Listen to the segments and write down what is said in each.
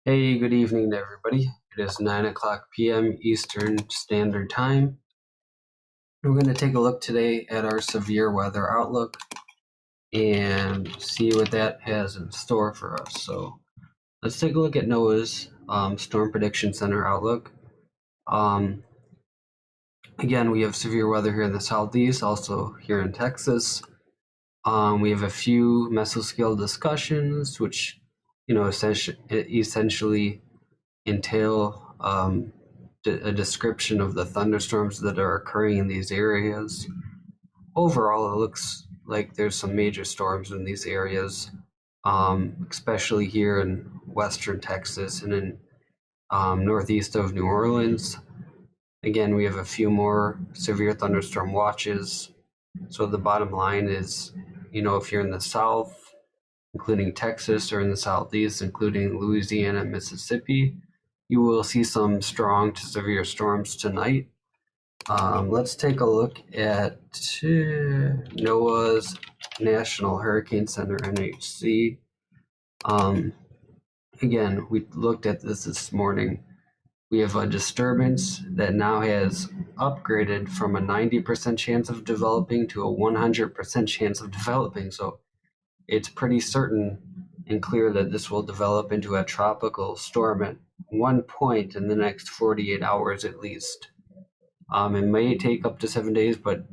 Hey, good evening to everybody. It is 9 o'clock p.m. Eastern Standard Time. We're going to take a look today at our severe weather outlook and see what that has in store for us. So let's take a look at NOAA's Storm Prediction Center outlook. Again, we have severe weather here in the southeast, also here in Texas. We have a few mesoscale discussions, which essentially entail a description of the thunderstorms that are occurring in these areas. Overall, it looks like there's some major storms in these areas, especially here in western Texas and in northeast of New Orleans. Again, we have a few more severe thunderstorm watches. So the bottom line is, if you're in the south, including Texas, or in the southeast, including Louisiana and Mississippi, you will see some strong to severe storms tonight. Let's take a look at NOAA's National Hurricane Center, NHC. Again, we looked at this morning. We have a disturbance that now has upgraded from a 90% chance of developing to a 100% chance of developing. So it's pretty certain and clear that this will develop into a tropical storm at one point in the next 48 hours at least. It may take up to 7 days, but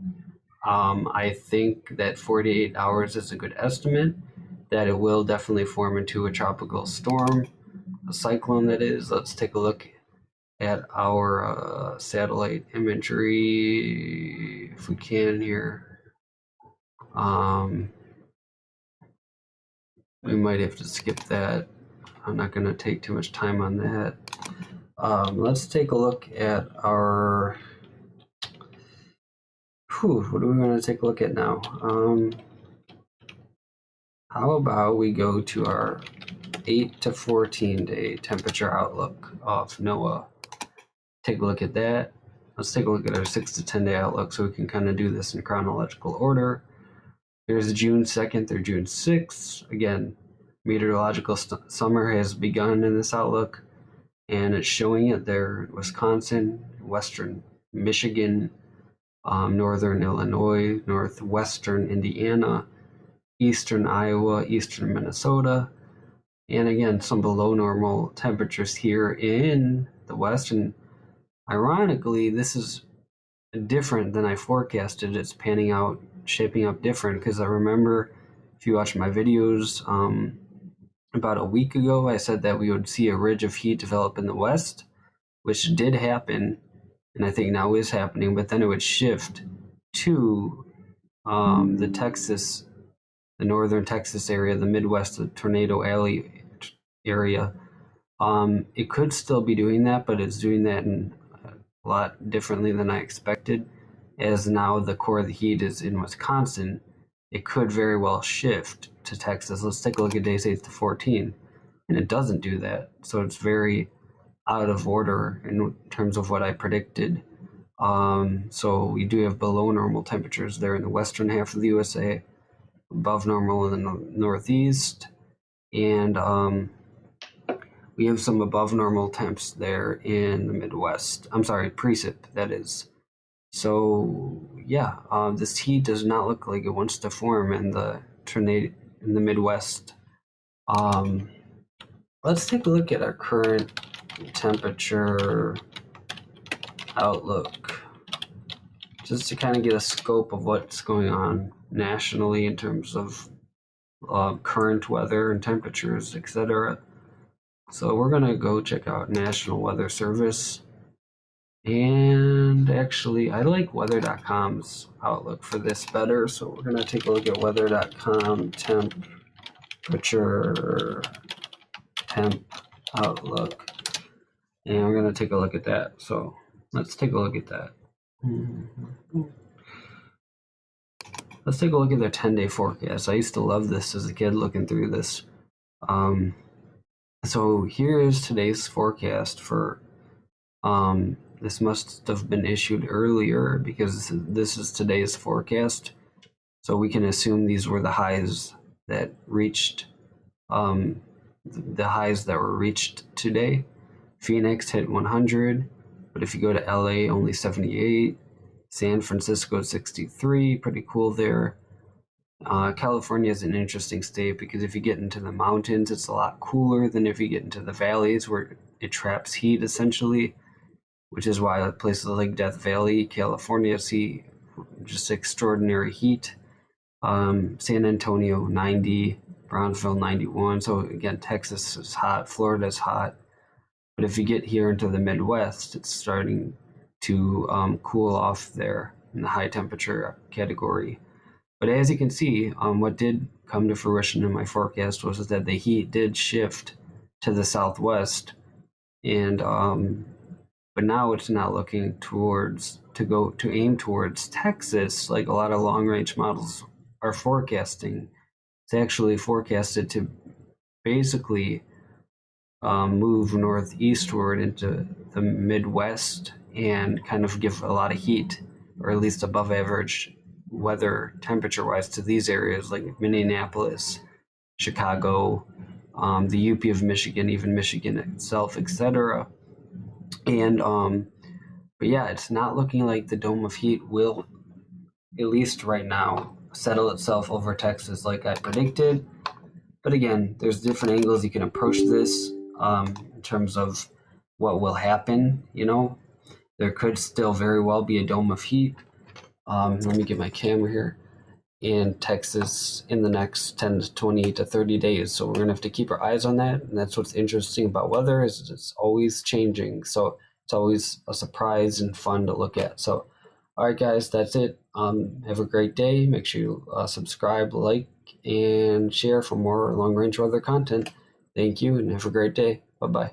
I think that 48 hours is a good estimate, that it will definitely form into a tropical storm, a cyclone that is. Let's take a look at our satellite imagery if we can here. We might have to skip that. I'm not going to take too much time on that. Let's take a look at our... what do we want to take a look at now? How about we go to our 8 to 14 day temperature outlook of NOAA. Take a look at that. Let's take a look at our 6 to 10 day outlook so we can kind of do this in chronological order. Here's June 2nd through June 6th. Again, meteorological summer has begun in this outlook, and it's showing it there in Wisconsin, western Michigan, northern Illinois, northwestern Indiana, eastern Iowa, eastern Minnesota, and again, some below normal temperatures here in the west. And ironically, this is different than I forecasted. It's panning out, shaping up different, because I remember, if you watch my videos, about a week ago, I said that we would see a ridge of heat develop in the west, which did happen, and I think now is happening, but then it would shift to the northern Texas area, the Midwest, the Tornado Alley area. It could still be doing that, but it's doing that in a lot differently than I expected. As now the core of the heat is in Wisconsin, it could very well shift to Texas. Let's take a look at days 8 to 14, and it doesn't do that. So it's very out of order in terms of what I predicted. So we do have below normal temperatures there in the western half of the USA, above normal in the northeast, and we have some above normal temps there in the Midwest. I'm sorry, precip, that is. So yeah, this heat does not look like it wants to form in the tornado in the Midwest. Let's take a look at our current temperature outlook, just to kind of get a scope of what's going on nationally in terms of current weather and temperatures, etc. So we're gonna go check out National Weather Service. And actually, I like weather.com's outlook for this better. So we're going to take a look at weather.com temperature temp outlook. And we're going to take a look at that. So let's take a look at that. Let's take a look at their 10-day forecast. I used to love this as a kid, looking through this. So here is today's forecast for... this must have been issued earlier because this is today's forecast. So we can assume these were the highs that reached the highs that were reached today. Phoenix hit 100, but if you go to LA, only 78. San Francisco 63, pretty cool there. California is an interesting state because if you get into the mountains, it's a lot cooler than if you get into the valleys where it traps heat essentially, which is why places like Death Valley, California see just extraordinary heat. San Antonio 90, Brownsville 91. So again, Texas is hot, Florida is hot. But if you get here into the Midwest, it's starting to cool off there in the high temperature category. But as you can see, what did come to fruition in my forecast was that the heat did shift to the southwest, and but now it's not looking towards to aim towards Texas like a lot of long range models are forecasting. It's actually forecasted to basically move northeastward into the Midwest and kind of give a lot of heat, or at least above average weather temperature wise to these areas like Minneapolis, Chicago, the UP of Michigan, even Michigan itself, etc. And but yeah, it's not looking like the dome of heat will, at least right now, settle itself over Texas like I predicted. But again, there's different angles you can approach this in terms of what will happen. There could still very well be a dome of heat. Let me get my camera here. In Texas in the next 10 to 20 to 30 days. So we're going to have to keep our eyes on that. And that's what's interesting about weather, is it's always changing. So it's always a surprise and fun to look at. So, all right, guys, that's it. Have a great day. Make sure you subscribe, like, and share for more long-range weather content. Thank you, and have a great day. Bye-bye.